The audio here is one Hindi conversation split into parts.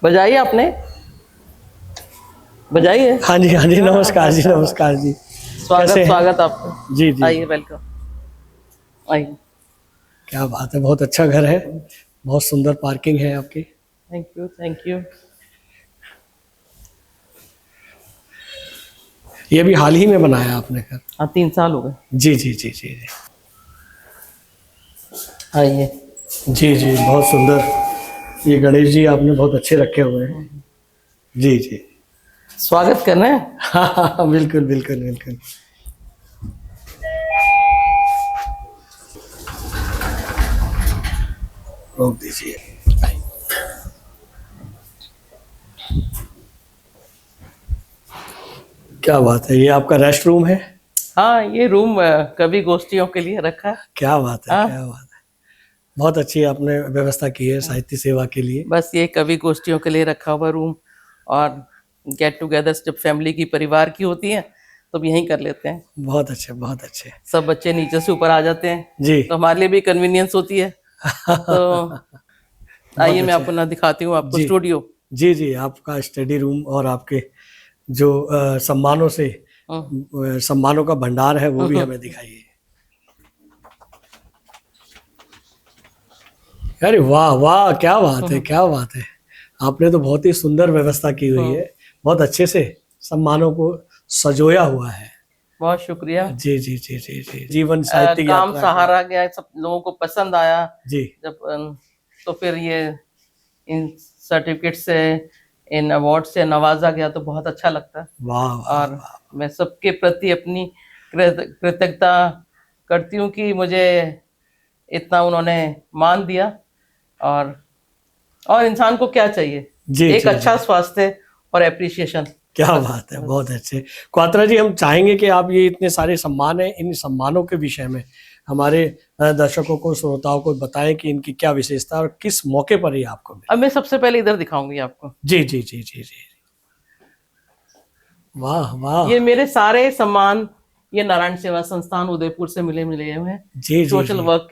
बजाई आपने? बजाई है? हाँ जी, हाँ जी, नमस्कार जी, नमस्कार जी। स्वागत कैसे हैं? स्वागत आपका। जी, जी। आइए, वेलकम। आइए। क्या बात है, बहुत अच्छा घर है, बहुत सुंदर पार्किंग है आपकी। Thank you, thank you. ये भी हाल ही में बनाया आपने घर? हाँ, 3 साल हो गए। जी, जी, जी, जी, जी। आइए। जी, जी, बहुत सुंदर। ये गणेश जी आपने बहुत अच्छे रखे हुए हैं। जी, जी। स्वागत करना है। हाँ, हाँ, हाँ, बिल्कुल, बिल्कुल, बिल्कुल। रोक दीजिए। क्या बात है, ये आपका रेस्ट रूम है? हाँ, ये रूम कवि गोष्ठियों के लिए रखा है। क्या बात है, हाँ, क्या बात है। बहुत अच्छी आपने व्यवस्था की है साहित्य सेवा के लिए। बस ये कवि गोष्ठियों के लिए रखा हुआ रूम। और गेट टुगेदर्स जब फैमिली की, परिवार की होती है तो यहीं कर लेते हैं। बहुत अच्छे, बहुत अच्छे। सब बच्चे नीचे से ऊपर आ जाते हैं जी। तो हमारे लिए भी कन्वीनियंस होती है। तो बहुत आइए, मैं अच्छे। आपको ना दिखाती हूँ आपको जी, स्टूडियो। जी, जी, आपका स्टडी रूम और आपके जो सम्मानों से सम्मानों का भंडार है वो भी हमें दिखाइए। अरे वाह वाह, क्या बात है, क्या बात है। आपने तो बहुत ही सुंदर व्यवस्था की हुई है, बहुत अच्छे से सम्मानों को सजोया हुआ है। बहुत शुक्रिया। जी, जी, जी, जी, जी, जीवन साहित्य काम यात्रा का। सहारा गया, सब लोगों को पसंद आया। जी। जब तो फिर ये इन सर्टिफिकेट से, इन अवार्ड से नवाजा गया तो बहुत अच्छा लगता है। वाह वाह और वाह। मैं सबके प्रति अपनी कृतज्ञता करती हूँ कि मुझे इतना उन्होंने मान दिया। और इंसान को क्या चाहिए? जी, एक जी, अच्छा जी। स्वास्थ्य और एप्रिसिएशन। क्या बस, बात है, बस। बहुत अच्छे। क्वात्रा जी, हम चाहेंगे कि आप ये इतने सारे सम्मान हैं, इन सम्मानों के विषय में हमारे दर्शकों को, श्रोताओं को बताएं कि इनकी क्या विशेषता और किस मौके पर ये आपको अब मिले। मैं सबसे पहले इधर दिखाऊंगी आपको। जी, जी, जी, जी, जी। वाह वाह। ये मेरे सारे सम्मान ये नारायण सेवा संस्थान उदयपुर से मिले हुए हैं, जी, जी, सोशल जी, वर्क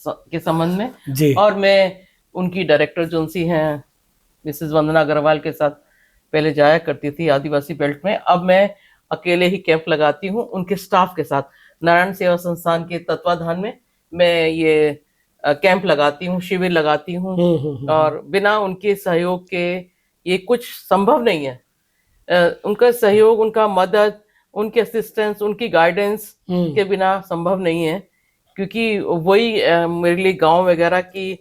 के संबंध में। जी। और मैं उनकी डायरेक्टर जो सी हैं, मिसेस वंदना अग्रवाल के साथ पहले जाया करती थी आदिवासी बेल्ट में। अब मैं अकेले ही कैंप लगाती हूँ उनके स्टाफ के साथ। नारायण सेवा संस्थान के तत्वाधान में मैं ये कैंप लगाती हूँ, शिविर लगाती हूँ। और बिना उनके सहयोग के ये कुछ संभव नहीं है। उनका सहयोग, उनका मदद, उनके असिस्टेंस, उनकी गाइडेंस के बिना संभव नहीं है। क्योंकि वही मेरे लिए गांव वगैरह की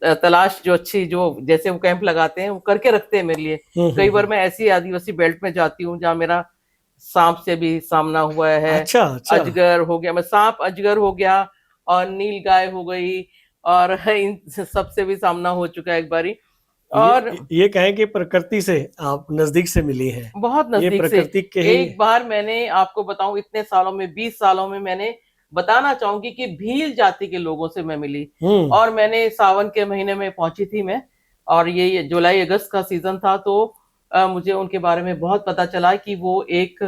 तलाश, जो अच्छी, जो जैसे वो कैंप लगाते हैं वो करके रखते हैं मेरे लिए। कई बार मैं ऐसी आदिवासी बेल्ट में जाती हूँ जहाँ मेरा सांप से भी सामना हुआ है, अच्छा अच्छा। अजगर हो गया, मैं सांप अजगर हो गया, और नील गाय हो गई, और इन सब से भी सामना हो चुका है एक बारी। और ये कहें कि प्रकृति से आप नजदीक से मिली हैं। बहुत ये नजदीक से। प्रकृति के ही। एक बार मैंने आपको बताऊं, इतने सालों में, 20 सालों में, मैंने बताना चाहूंगी कि भील जाति के लोगों से मैं मिली। और मैंने सावन के महीने में पहुंची थी मैं, और ये जुलाई अगस्त का सीजन था। तो मुझे उनके बारे में बहुत पता चला कि वो एक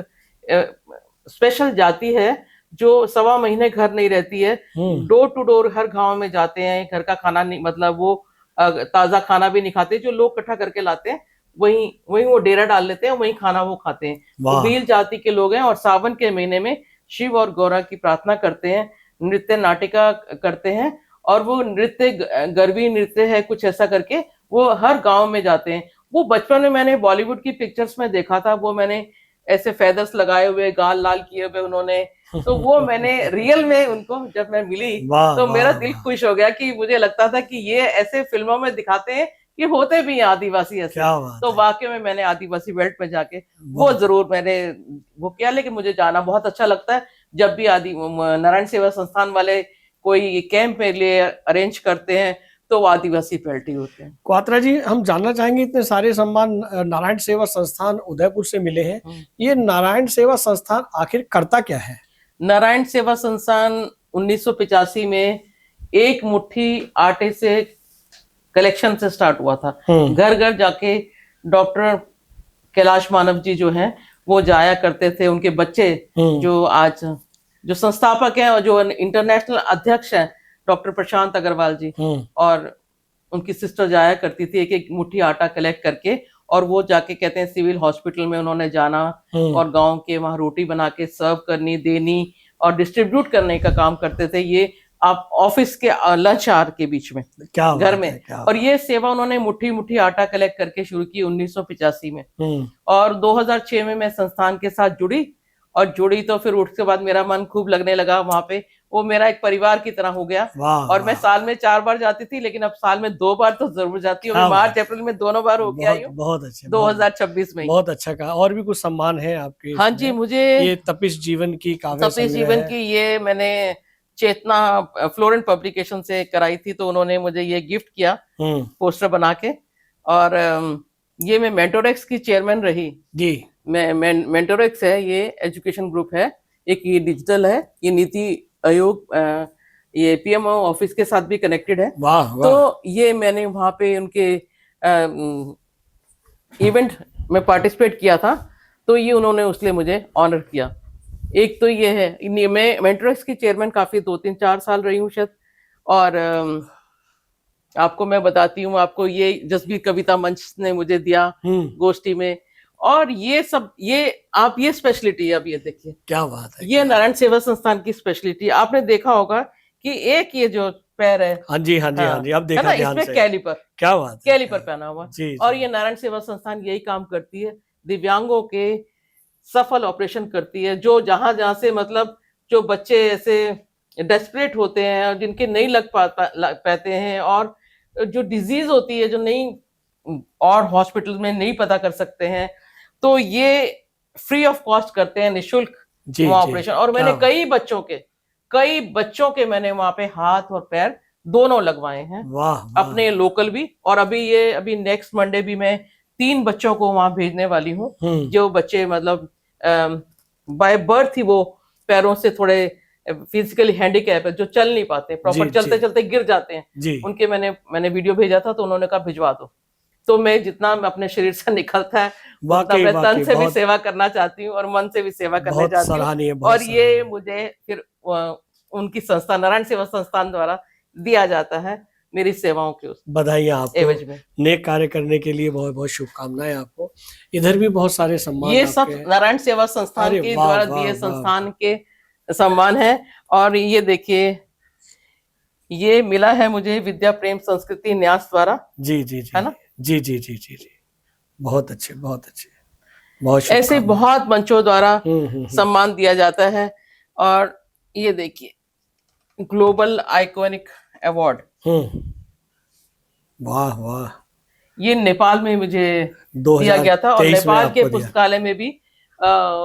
स्पेशल जाति है जो 1.25 महीने घर नहीं रहती है। डोर टू डोर हर गांव में जाते हैं। घर का खाना नहीं, मतलब वो ताजा खाना भी नहीं खाते, जो लोग इकट्ठा करके लाते हैं वहीं वहीं वो डेरा डाल लेते हैं, वहीं खाना वो खाते हैं। वो भील जाति के लोग हैं। और सावन के महीने में शिव और गौरा की प्रार्थना करते हैं, नृत्य नाटिका करते हैं। और वो नृत्य गरबी नृत्य है कुछ ऐसा करके, वो हर गांव में जाते हैं। वो बचपन में मैंने बॉलीवुड की पिक्चर्स में देखा था। वो मैंने ऐसे फेदर्स लगाए हुए, गाल लाल किए हुए उन्होंने। तो वो मैंने रियल में उनको जब मैं मिली तो मेरा दिल खुश हो गया, कि मुझे लगता था कि ये ऐसे फिल्मों में दिखाते हैं कि होते भी हैं आदिवासी ऐसे। तो वाकई में मैंने आदिवासी बेल्ट में जाके वो जरूर मैंने वो किया। लेकिन मुझे जाना बहुत अच्छा लगता है जब भी नारायण सेवा संस्थान वाले कोई कैंप में लिए अरेंज करते हैं तो वो आदिवासी बेल्ट ही होते हैं। क्वात्रा जी, हम जानना चाहेंगे, इतने सारे सम्मान नारायण सेवा संस्थान उदयपुर से मिले हैं, ये नारायण सेवा संस्थान आखिर करता क्या है? नारायण सेवा संस्थान 1985 में एक मुट्ठी आटे से कलेक्शन से स्टार्ट हुआ था। घर घर जाके डॉक्टर कैलाश मानव जी जो हैं वो जाया करते थे। उनके बच्चे जो आज जो संस्थापक हैं और जो इंटरनेशनल अध्यक्ष हैं, डॉक्टर प्रशांत अग्रवाल जी, और उनकी सिस्टर जाया करती थी एक एक मुट्ठी आटा कलेक्ट करके, और वो जाके कहते हैं सिविल हॉस्पिटल में उन्होंने जाना और गांव के वहां रोटी बना के सर्व करनी, देनी और डिस्ट्रीब्यूट करने का काम करते थे। ये आप ऑफिस के लंच आवर के बीच में क्या घर में, और ये सेवा उन्होंने मुट्ठी मुट्ठी आटा कलेक्ट करके शुरू की 1985 में। और 2006 में मैं संस्थान के साथ जुड़ी, और जुड़ी तो फिर उसके बाद मेरा मन खूब लगने लगा वहां पे। वो मेरा एक परिवार की तरह हो गया। और मैं साल में 4 बार जाती थी, लेकिन अब साल में 2 बार तो जरूर जाती हूँ। मार्च अप्रैल में दोनों बार होके आई हूँ। बहुत अच्छे, 2026 में। बहुत अच्छा कहा। और भी कुछ सम्मान है आपके? हाँ जी, मुझे ये तपिश जीवन की काव्य तपिश जीवन की ये मैंने चेतना फ्लोरेंट पब्लिकेशन से कराई थी, तो उन्होंने मुझे ये गिफ्ट किया पोस्टर बना के। और ये मैं मेंटोरेक्स की चेयरमैन रही जी। मैं मेंटोरेक्स है, ये एजुकेशन ग्रुप है, एक ये डिजिटल है, ये नीति आयोग ये पीएमओ ऑफिस के साथ भी कनेक्टेड है। वाह वाह। तो ये मैंने वहां पे उनके इवेंट में पार्टिसिपेट किया था, तो ये उन्होंने उसलिए मुझे ऑनर किया। एक तो ये है, मैं मेंटोरेक्स की चेयरमैन काफी 2-3-4 साल रही हूँ शायद। और आपको मैं बताती हूँ, आपको ये जसबीर कविता मंच ने मुझे दिया गोष्ठी में। और ये सब आप ये स्पेशलिटी है, अब ये देखिए क्या बात है। ये नारायण सेवा संस्थान की स्पेशलिटी। आपने देखा होगा कि एक ये जो पैर है, हाँ जी हाँ जी हाँ जी, अब देखा ना, ध्यान इसमें से। कैलिपर, क्या बात है, कैलिपर पहना हुआ। जी, और जी। ये नारायण सेवा संस्थान यही काम करती है, दिव्यांगों के सफल ऑपरेशन करती है। जो जहां जहां से मतलब जो बच्चे ऐसे डेस्परेट होते हैं और जिनके नहीं लग पाते हैं, और जो डिजीज होती है जो नहीं और हॉस्पिटल में नहीं पता कर सकते हैं, तो ये फ्री ऑफ कॉस्ट करते हैं, निःशुल्क वहां ऑपरेशन। और मैंने कई बच्चों के मैंने वहां पे हाथ और पैर दोनों लगवाए हैं। वाह। अपने लोकल भी, और अभी नेक्स्ट मंडे भी मैं 3 बच्चों को वहां भेजने वाली हूँ, जो बच्चे मतलब बाय बर्थ ही वो पैरों से थोड़े फिजिकली हैंडीकैप है, जो चल नहीं पाते प्रॉपर, चलते चलते गिर जाते हैं। उनके मैंने वीडियो भेजा था, तो उन्होंने कहा भिजवा दो। तो मैं जितना अपने शरीर से निकलता है मैं तन से भी सेवा करना चाहती हूँ और मन से भी सेवा करना चाहती हूँ। और ये मुझे फिर उनकी संस्था नारायण सेवा संस्थान द्वारा दिया जाता है मेरी सेवाओं के बधाइयाँ आपको। नेक कार्य करने के लिए बहुत बहुत शुभकामनाएं आपको। इधर भी बहुत सारे सम्मान, ये सब नारायण सेवा संस्थान के द्वारा दिए संस्थान के सम्मान है। और ये देखिए, ये मिला है मुझे विद्या प्रेम संस्कृति न्यास द्वारा। जी जी जी, है ना? जी जी जी जी जी, बहुत अच्छे बहुत अच्छे, बहुत ऐसे बहुत मंचों द्वारा सम्मान दिया जाता है। और ये देखिए ग्लोबल आइकॉनिक अवार्ड, वाह वाह, ये नेपाल में मुझे दिया गया था, और नेपाल के पुस्तकालय में भी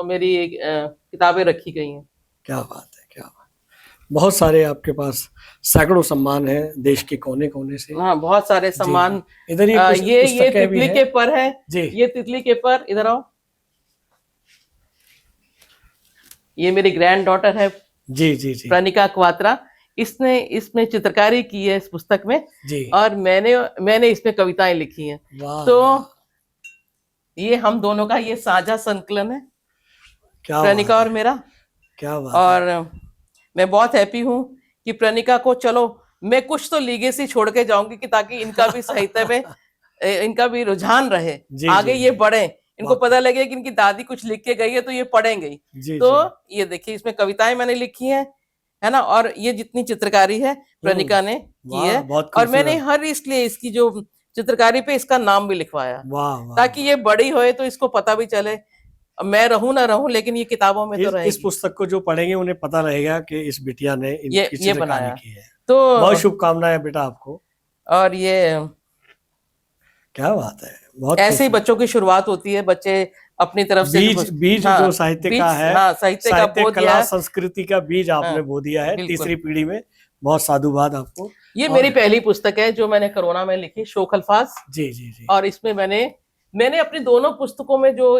मेरी किताबें रखी गई हैं। क्या बात है, क्या बात। बहुत सारे आपके पास सैकड़ों सम्मान है देश के कोने कोने से। हाँ, बहुत सारे सम्मान। इधर ये तितली के पर है जी, ये तितली के पर, इधर आओ। ये मेरी ग्रैंड डॉटर है जी जी जी, प्रणिका क्वात्रा। इसने इसमें चित्रकारी की है इस पुस्तक में जी। और मैंने इसमें कविताएं लिखी हैं। तो ये हम दोनों का ये साझा संकलन है, प्रणिका और मेरा। क्या बात। और मैं बहुत हैप्पी हूँ कि प्रणिका को, चलो मैं कुछ तो लीगेसी छोड़ के जाऊंगी कि ताकि इनका भी साहित्य में इनका भी रुझान रहे, आगे ये बढ़े, इनको पता लगे कि इनकी दादी कुछ लिख के गई है तो ये पढ़ेंगे। तो ये देखिए, इसमें कविताएं मैंने लिखी हैं, है ना। और ये जितनी चित्रकारी है प्रणिका ने की है, और मैंने हर इसलिए इसकी जो चित्रकारी पे इसका नाम भी लिखवाया, ताकि ये बड़ी होए तो इसको पता भी चले, मैं रहूं ना रहूं लेकिन ये किताबों में तो रहेगी। इस पुस्तक को जो पढ़ेंगे उन्हें पता रहेगा कि इस बिटिया ने ये बनाया की है। तो बहुत शुभकामनाएं बेटा आपको। और ये क्या बात है, बहुत ऐसे ही बच्चों की शुरुआत होती है, बच्चे अपनी तरफ से बीज हाँ, जो साहित्य का है, साहित्य का कला संस्कृति का बीज आपने बो दिया है तीसरी पीढ़ी में। बहुत साधुवाद आपको। ये मेरी पहली पुस्तक है जो मैंने कोरोना में लिखी, शोक अल्फाज। जी जी जी। और इसमें मैंने अपनी दोनों पुस्तकों में, जो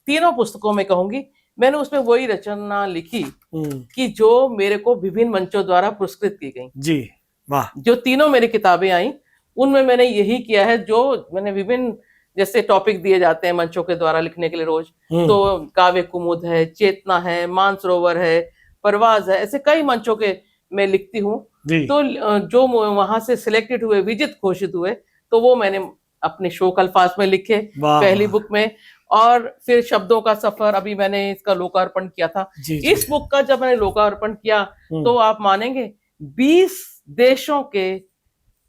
तीनों पुस्तकों में कहूंगी, मैंने उसमें वही रचना लिखी कि जो मेरे को विभिन्न मंचों द्वारा पुरस्कृत की गई जी। वाह। जो तीनों मेरी किताबें आई उनमें मैंने यही किया है, जो मैंने विभिन्न जैसे टॉपिक दिए जाते हैं मंचों के द्वारा लिखने के लिए रोज, तो काव्य कुमुद है, चेतना है, मानसरोवर है, परवाज है, ऐसे कई मंचों के में लिखती हूँ, जी। तो जो वहां से सिलेक्टेड हुए, विजित घोषित हुए, तो वो मैंने अपने शोक अल्फाज में लिखे वाह पहली वाह। बुक में। और फिर शब्दों का सफर, अभी मैंने इसका लोकार्पण किया था। जी जी। इस बुक का जब मैंने लोकार्पण किया तो आप मानेंगे 20 देशों के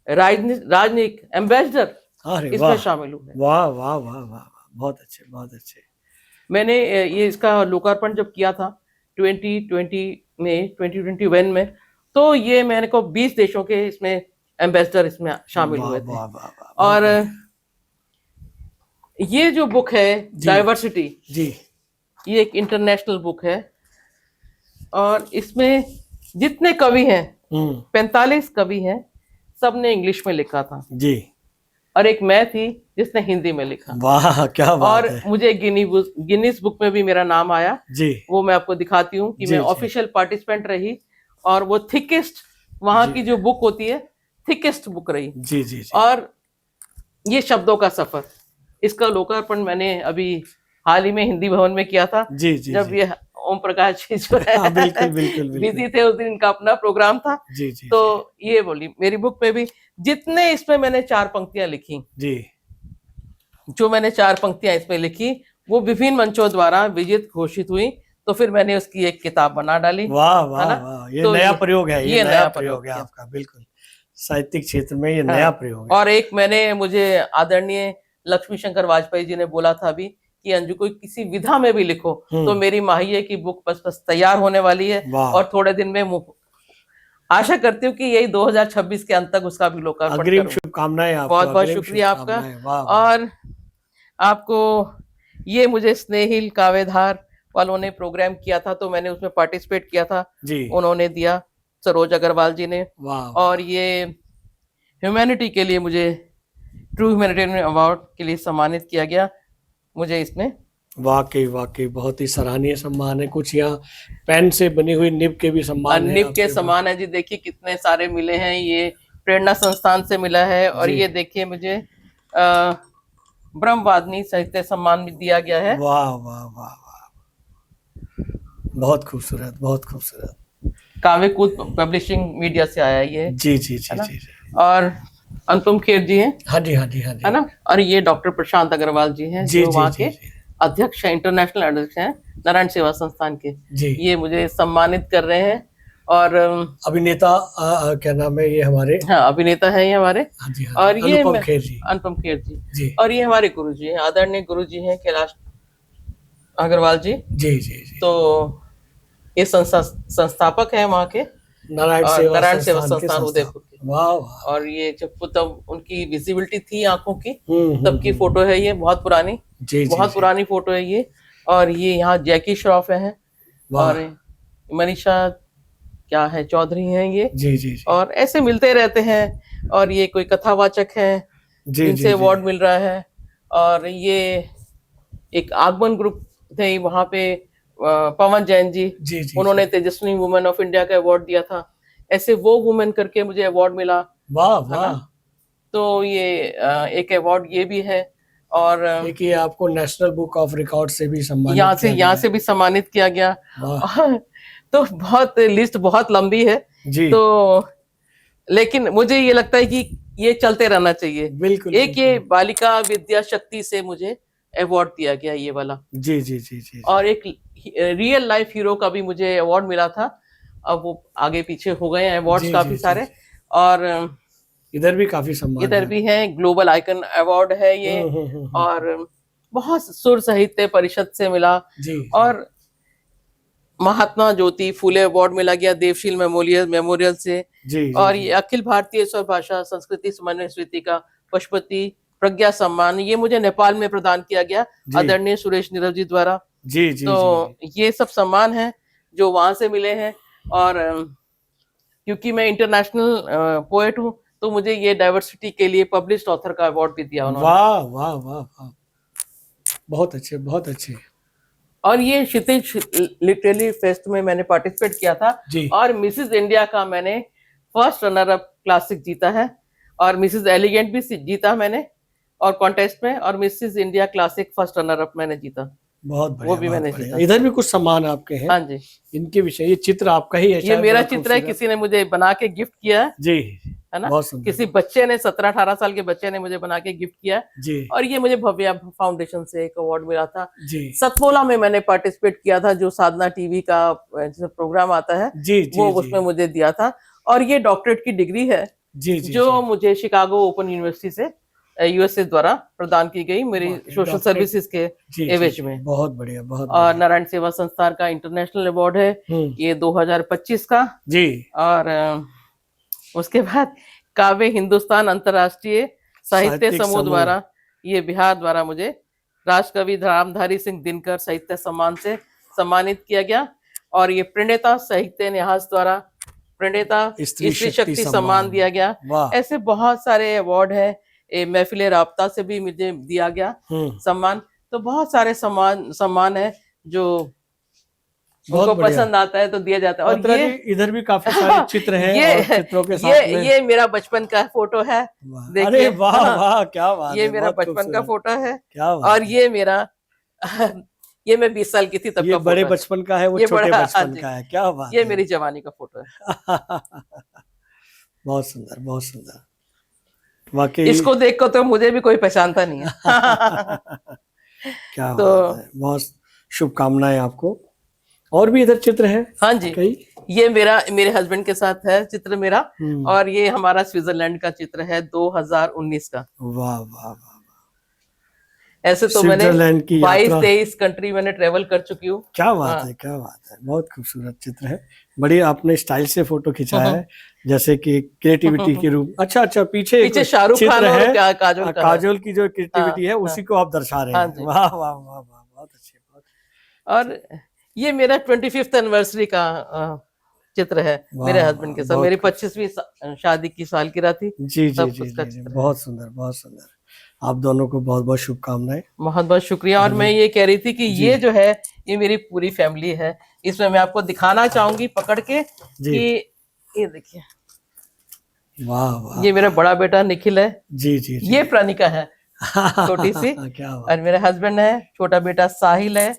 राजनयिक एम्बेसडर अरे इसमें वाह शामिल हुए। वाह वाह वाह वाह, बहुत अच्छे बहुत अच्छे। मैंने ये इसका लोकार्पण जब किया था 2020 में, 2021 में, तो ये मैंने को 20 देशों के इसमें एम्बेसडर इसमें शामिल वाह हुए थे। वाह वाह वाह, बहुत और बढ़िया। ये जो बुक है जी। डाइवर्सिटी, जी ये एक इंटरनेशनल बुक है और इसमें जितने कवि हैं, 45 कवि हैं, सबने इंग्लिश में लिखा था जी। और एक मैं थी जिसने हिंदी में लिखा। वाह क्या बात और है। मुझे गिनीज बुक में भी मेरा नाम आया। जी वो मैं आपको दिखाती हूँ कि जी, मैं जी। ऑफिशियल पार्टिसिपेंट रही और वो थिकेस्ट, वहां जी। की जो बुक होती है थिकेस्ट बुक रही। जी जी जी। और ये शब्दों का सफर, इसका लोकार्पण मैंने अभी हाल ही में हिंदी भवन में किया था। जी जी जब जी। ये ओम प्रकाश जी जो है हाँ, बिल्कुल बिल्कुल बिल्कुल। बिजी थे, उस दिन इनका अपना प्रोग्राम था। जी जी तो ये बोली मेरी बुक में भी जितने, इसमें मैंने 4 पंक्तियां लिखी, जी। जो मैंने 4 पंक्तियां इसमें लिखी वो विभिन्न मंचों द्वारा विजित घोषित हुई, तो फिर मैंने उसकी एक किताब बना डाली। वाह है वाह ना? वाह, ये तो नया प्रयोग है, ये नया प्रयोग है किया। आपका, बिल्कुल साहित्यिक क्षेत्र में ये हाँ। नया प्रयोग है। और एक मैंने, मुझे आदरणीय लक्ष्मी शंकर वाजपेयी जी ने बोला था अभी कि अंजू को किसी विधा में भी लिखो, तो मेरी माहिए की बुक बस तैयार होने वाली है वाह। और थोड़े दिन में आशा करती हूँ कि यही 2026 के अंत तक उसका भी लोकार्पण अग्रिम करूं। शुभकामनाएं आपको। बहुत बहुत अग्रिम शुक्रिया आपका। शुभकामनाएं। वाह वाह। और आपको ये मुझे स्नेहिल कावेधार वालों ने प्रोग्राम किया था, तो मैंने उसमें पार्टिसिपेट किया था। जी। उन्होंने दिया, सरोज अग्रवाल जी ने। वाह। और ये ह्यूमैनिटी के लिए मुझे ट्रू ह्यूमैनिटेरियन अवार्ड के लिए सम्मानित किया गया मुझे इसमें। वाकई वाकई बहुत ही सराहनीय सम्मान है। कुछ यहाँ पेन से बनी हुई निब के भी सम्मान है निब के आपके सम्मान है जी, देखिए कितने सारे मिले हैं। ये प्रेरणा संस्थान से मिला है। और जी। ये देखिए मुझे ब्रह्मवादिनी साहित्य सम्मान भी दिया गया है। वाह वाह वाह वाह, बहुत खूबसूरत बहुत खूबसूरत। काव्यकूट पब्लिशिंग मीडिया से आया ये। जी जी जी है ना? जी जी। और अनुपम खेर जी हैं, हाँ जी हाँ जी हाँ जी। है ना? और ये डॉक्टर प्रशांत अग्रवाल जी हैं, जी जो जी वहाँ जी के जी अध्यक्ष हैं, इंटरनेशनल अध्यक्ष हैं नारायण सेवा संस्थान के। जी। ये मुझे सम्मानित कर रहे हैं। और अभिनेता क्या नाम है ये हमारे? हाँ, अभिनेता है ये हमारे। हाँ जी हाँ, और ये अनुपम खेर जी। अनुपम खेर जी। जी और ये हमारे गुरु जी हैं, आदरणीय गुरु जी हैं कैलाश अग्रवाल जी। जी जी जी। तो ये संस्थापक है वहाँ के, नारायण सेवा संस्थान उदयपुर के। वाह वाह। और ये जब तब उनकी विजिबिलिटी थी आंखों की, हम्म, तब की फोटो है ये, बहुत पुरानी। जी जी बहुत जी। पुरानी फोटो है ये। और ये यहाँ जैकी श्रॉफ है वाह। और मनीषा क्या है, चौधरी हैं ये। जी जी जी। और ऐसे मिलते रहते हैं। और ये कोई कथावाचक है जी जी जिनसे जी। अवार्ड मिल रहा है। और ये एक आगमन ग्रुप थे वहां पे, पवन जैन जी, जी जी उन्होंने तेजस्वी वुमेन ऑफ इंडिया का अवार्ड दिया था। ऐसे वो वुमेन करके मुझे अवार्ड मिला। वाह है वाह। ना? तो ये एक अवार्ड ये भी है। और एक ये आपको नेशनल बुक ऑफ रिकॉर्ड से भी सम्मानित यहाँ किया गया से भी सम्मानित किया गया। वाह। तो बहुत लिस्ट बहुत लंबी है। जी। तो लेकिन मुझे ये लगता है कि ये चलते रहना चाहिए। बिल्कुल एक ये बालिका विद्या शक्ति से मुझे अवार्ड दिया गया ये वाला। जी जी जी जी। और एक रियल लाइफ हीरो का भी मुझे अवार्ड मिला था। अब वो आगे पीछे हो गए हैं अवार्ड्स काफी सारे। और इधर भी काफी सम्मान, इधर भी है, ग्लोबल आइकन अवार्ड है ये। और बहुत सुर साहित्य परिषद से मिला। जी। और महात्मा ज्योति फूले अवार्ड मिला गया देवशील मेमोरियल से। जी। और ये अखिल भारतीय स्वभाषा संस्कृति समन्वय समिति का पशुपति प्रज्ञा सम्मान, ये मुझे नेपाल में प्रदान किया गया आदरणीय सुरेश नीरव जी द्वारा। जी जी। तो ये सब सम्मान है जो वहां से मिले हैं। और क्योंकि मैं इंटरनेशनल पोएट हूँ, तो मुझे ये डाइवर्सिटी के लिए पब्लिश्ड ऑथर का अवार्ड भी दिया उन्होंने। वाह वाह वाह वाह, बहुत अच्छे बहुत अच्छे। और ये क्षितिज लिटरेरी फेस्ट में मैंने पार्टिसिपेट किया था जी। और मिसेस इंडिया का मैंने फर्स्ट रनर अप क्लासिक जीता है। और मिसेस एलिगेंट भी जीता मैंने और कॉन्टेस्ट में। और Mrs India classic first runner up मैंने जीता। बहुत वो बढ़िया, भी बहुत मैंने बढ़िया। जीता। इधर भी कुछ सम्मान आपके हैं, हाँ जी, इनके विषय, ये चित्र आपका ही है ये शायद, मेरा बड़ा चित्र है, खूबसूरत। किसी ने मुझे बना के गिफ्ट किया जी, है ना, बहुत सुंदर। किसी बच्चे ने 17-18 साल के बच्चे ने मुझे बना के गिफ्ट किया। जी और ये मुझे भव्या फाउंडेशन से एक अवार्ड मिला था। जी सतपोला में मैंने पार्टिसिपेट किया था, जो साधना टीवी का जैसे प्रोग्राम आता है, जी जी वो जी उसमें मुझे दिया था। और ये डॉक्टरेट की डिग्री है जी जी जो जी। मुझे शिकागो ओपन यूनिवर्सिटी से यूएसए द्वारा प्रदान की गई मेरी वाह, सोशल डॉक्टरेट। सर्विसेज के जी जी एवज जी, में। बहुत बढ़िया, बहुत और बढ़िया। नारायण सेवा संस्थान का इंटरनेशनल अवार्ड है ये 2025 का। जी और उसके बाद काव्य हिंदुस्तान अंतर्राष्ट्रीय साहित्य साहित्यिक समूह समूह। द्वारा, ये बिहार द्वारा मुझे राष्ट्रकवि रामधारी सिंह दिनकर साहित्य सम्मान से सम्मानित किया गया। और ये प्रणेता साहित्य न्यास द्वारा प्रणेता स्त्री स्त्री शक्ति शक्ति सम्मान। सम्मान दिया गया। वाह। ऐसे बहुत सारे अवार्ड है। महफिल राबता से भी मुझे दिया गया सम्मान। तो बहुत सारे सम्मान है जो बहुत उनको बढ़िया। पसंद आता है तो दिया जाता है। और पत्रा ये जी, इधर भी काफी सारे चित्र हैं ये और चित्रों के साथ में। ये मेरा बचपन का फोटो है, वाह, देखिए। अरे वाह वाह, क्या बात ये है, मेरा बहुत बचपन का खूबसूरत। फोटो है। क्या बात और है। ये मेरा ये मैं 20 साल की थी तब ये का बड़े फोटो है। बचपन का है, वो ये छोटे बड़ा, हाँ बचपन जी, का है, क्या बात ये है। मेरी जवानी का फोटो है। बहुत सुंदर, बहुत सुंदर, वाकई। इसको देख कर तो मुझे भी कोई पहचानता नहीं है। क्या तो बात है, बहुत शुभकामनाएं आपको। और भी इधर चित्र है? हाँ जी, कई। ये मेरे हस्बैंड के साथ है चित्र मेरा। और ये हमारा स्विट्जरलैंड का चित्र है 2019 का। वाह वाह वाह। ऐसे तो मैंने स्विट्जरलैंड की यात्रा। 22-23 कंट्री मैंने ट्रेवल कर चुकी हूँ। क्या बात है, क्या बात है, बहुत खूबसूरत चित्र है। बड़ी आपने स्टाइल से फोटो खिंचा है, जैसे कि क्रिएटिविटी के रूप। अच्छा, पीछे एक शाहरुख खान चित्र और है, काजोल का काजोल की जो क्रिएटिविटी है, हाँ, उसी को आप दर्शा रहे हाँ हैं। जी। वाह वाह वाह वाह, बहुत अच्छे, बहुत। और ये मेरा 25th एनिवर्सरी का चित्र है मेरे हस्बैंड के साथ। मेरी 25वीं शादी की सालगिरह थी। जी जी तब जी उसका जी, चित्र है। बहुत सुंदर, बहुत सुंदर। आप दोनों को बहुत बहुत शुभकामनाएं। बहुत बहुत शुक्रिया। और मैं ये कह रही थी कि ये जो है ये मेरी पूरी फैमिली है। इसमें मैं आपको दिखाना चाहूंगी पकड़ के कि ये देखिए, वाह वाह, ये मेरा बड़ा बेटा निखिल है। जी जी जी। ये प्रणिका है छोटी सी। क्या बात। और मेरे हस्बैंड है, छोटा बेटा साहिल है,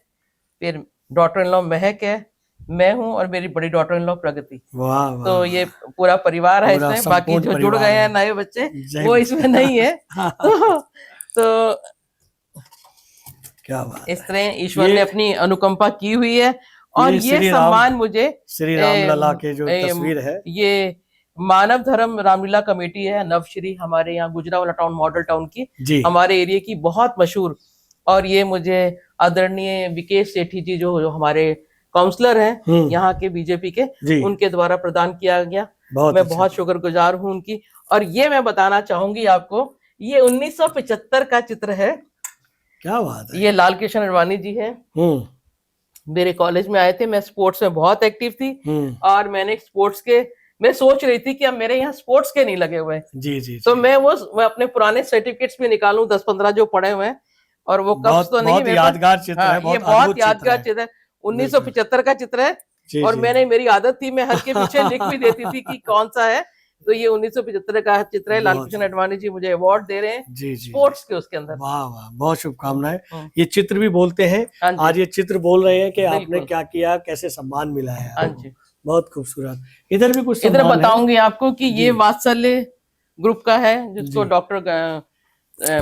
फिर डॉटर इन लॉ महक है, मैं हूँ और मेरी बड़ी डॉटर इन लॉ प्रगति। वाह वाह। तो ये पूरा परिवार है इसमें। बाकी जो जुड़ गए हैं नए बच्चे वो इसमें नहीं है। तो क्या बात। इस तरह ईश्वर ने अपनी अनुकंपा की हुई है। और ये सम्मान मुझे श्री रामलला के जो तस्वीर है, ये मानव धर्म रामलीला कमेटी है नवश्री, हमारे यहाँ गुजरावाला टाउन मॉडल टाउन की, हमारे एरिया की बहुत मशहूर। और ये मुझे आदरणीय विकेश सेठी जी जो हमारे काउंसलर हैं यहाँ के बीजेपी के, उनके द्वारा प्रदान किया गया। मैं बहुत शुक्रगुजार हूँ उनकी। और ये मैं बताना चाहूंगी आपको, ये 1975 का चित्र है। क्या बात है। ये लाल कृष्ण अडवाणी जी है। मेरे कॉलेज में आए थे, मैं स्पोर्ट्स में बहुत एक्टिव थी। और मैंने स्पोर्ट्स के, मैं सोच रही थी कि अब मेरे यहाँ स्पोर्ट्स के नहीं लगे हुए जी जी, तो मैं अपने पुराने सर्टिफिकेट्स भी निकालूं 10-15 जो पड़े हुए हैं। और वो कप्स तो नहीं, यादगार चित्र है, ये बहुत यादगार चित्र है। 1975 का चित्र है। और मैंने, मेरी आदत थी, मैं हर के पीछे लिख भी देती थी कि कौन सा है। तो ये 1975 का चित्र है। लाल कृष्ण अडवाणी जी मुझे अवार्ड दे रहे हैं स्पोर्ट्स के उसके अंदर। वाह वाह, बहुत शुभकामनाएं। ये चित्र भी बोलते हैं, आज ये चित्र बोल रहे हैं कि आपने क्या किया, कैसे सम्मान मिला है। हाँ जी, बहुत खूबसूरत। इधर भी कुछ इधर बताऊंगी आपको कि ये वात्सल्य ग्रुप का है, जिसको डॉक्टर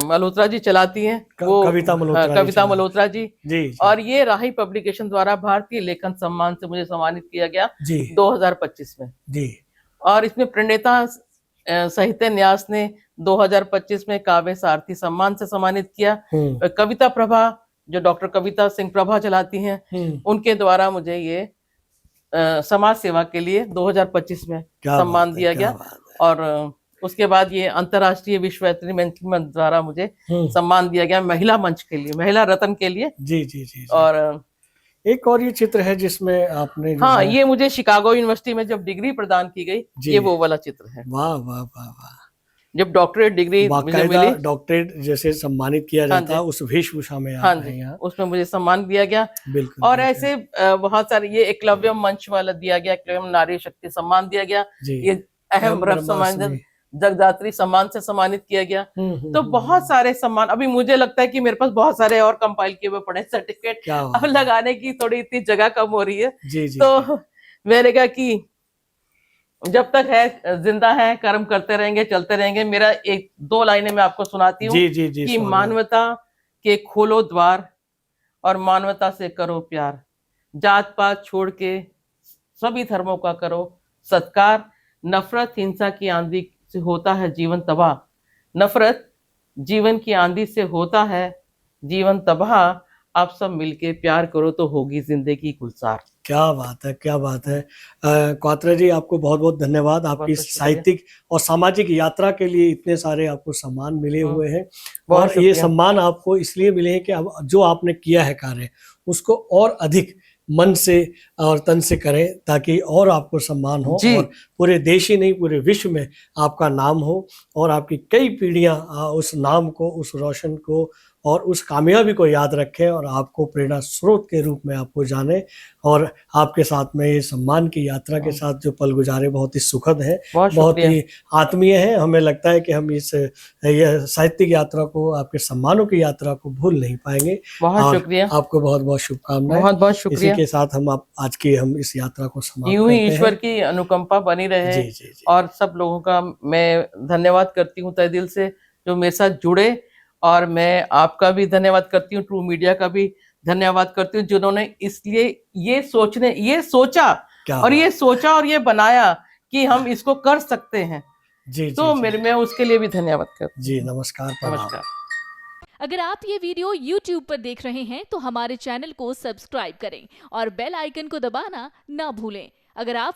मल्होत्रा जी चलाती हैं, वो कविता मल्होत्रा जी। और ये राही पब्लिकेशन द्वारा भारतीय लेखन सम्मान से मुझे सम्मानित किया गया 2025 में जी। और इसमें प्रणेता साहित्य न्यास ने 2025 में काव्य सारथी सम्मान से सम्मानित किया। कविता प्रभा जो डॉक्टर कविता सिंह प्रभा चलाती हैं, उनके द्वारा मुझे ये समाज सेवा के लिए 2025 में सम्मान दिया गया। और उसके बाद ये अंतर्राष्ट्रीय विश्वविद्यालय मंच द्वारा मुझे सम्मान दिया गया महिला मंच के लिए, महिला रत्न के लिए। जी जी जी। और एक और ये चित्र है जिसमें आपने, हाँ, ये मुझे शिकागो यूनिवर्सिटी में जब डिग्री प्रदान की गई, ये वो वाला चित्र है। वाह वाह वाह वाह। जब डॉक्टरेट डिग्री मुझे मिली, डॉक्टरेट जैसे सम्मानित किया जाता है उस वेशभूषा में। हाँ जी, उसमें मुझे सम्मान दिया गया। बिल्कुल। और ऐसे बहुत सारे, ये एकलव्य मंच वाला दिया गया, एकलव्य नारी शक्ति सम्मान दिया गया, ये अहम ब्रह्म समाज जगदात्री सम्मान से सम्मानित किया गया। तो बहुत सारे सम्मान, अभी मुझे लगता है कि मेरे पास बहुत सारे और कंपाइल किए हुए पड़े सर्टिफिकेट, अब लगाने की थोड़ी इतनी जगह कम हो रही है। तो मैंने कहा कि जब तक है, जिंदा है, कर्म करते रहेंगे, चलते रहेंगे। मेरा एक दो लाइनें मैं आपको सुनाती हूँ कि मानवता के खोलो द्वार और मानवता से करो प्यार, जात पात छोड़ के सभी धर्मों का करो सत्कार, नफरत हिंसा की आंधी से होता है जीवन तबाह, नफरत जीवन की आंधी से होता है जीवन तबाह, आप सब मिलके प्यार करो तो होगी जिंदगी गुलजार। क्या बात है, क्या बात है। क्वात्रा जी, आपको बहुत बहुत धन्यवाद। आपकी साहित्यिक और सामाजिक यात्रा के लिए इतने सारे आपको सम्मान मिले हुए हैं, और ये सम्मान आपको इसलिए मिले हैं कि अब जो आपने किया है कार्य उसको और अधिक मन से और तन से करें, ताकि और आपको सम्मान हो, और पूरे देश ही नहीं पूरे विश्व में आपका नाम हो, और आपकी कई पीढ़ियां उस नाम को, उस रोशन को और उस कामयाबी को याद रखें, और आपको प्रेरणा स्रोत के रूप में आपको जाने। और आपके साथ में ये सम्मान की यात्रा के साथ जो पल गुजारे बहुत ही सुखद है, बहुत ही आत्मीय है। हमें लगता है कि हम इस साहित्यिक यात्रा को, आपके सम्मानों की यात्रा को भूल नहीं पाएंगे। बहुत शुक्रिया, आपको बहुत बहुत शुभकामनाएं। बहुत बहुत शुक्रिया। इसी के साथ हम आज की इस यात्रा को समाप्त यूं ही करते हैं। ईश्वर की अनुकंपा बनी रहे। जी। और सब लोगों का मैं धन्यवाद करती हूँ तहे दिल से जो मेरे साथ जुड़े, और मैं आपका भी धन्यवाद करती हूँ, ट्रू मीडिया का भी धन्यवाद करती हूँ, जिन्होंने इसलिए ये सोचा और ये बनाया कि हम इसको कर सकते हैं। तो मैं उसके लिए भी धन्यवाद करती हूँ। जी, नमस्कार। नमस्कार। अगर आप ये वीडियो YouTube पर देख रहे हैं तो हमारे चैनल को सब्सक्राइब करें और बेल आइकन को दबाना ना भूलें। अगर आप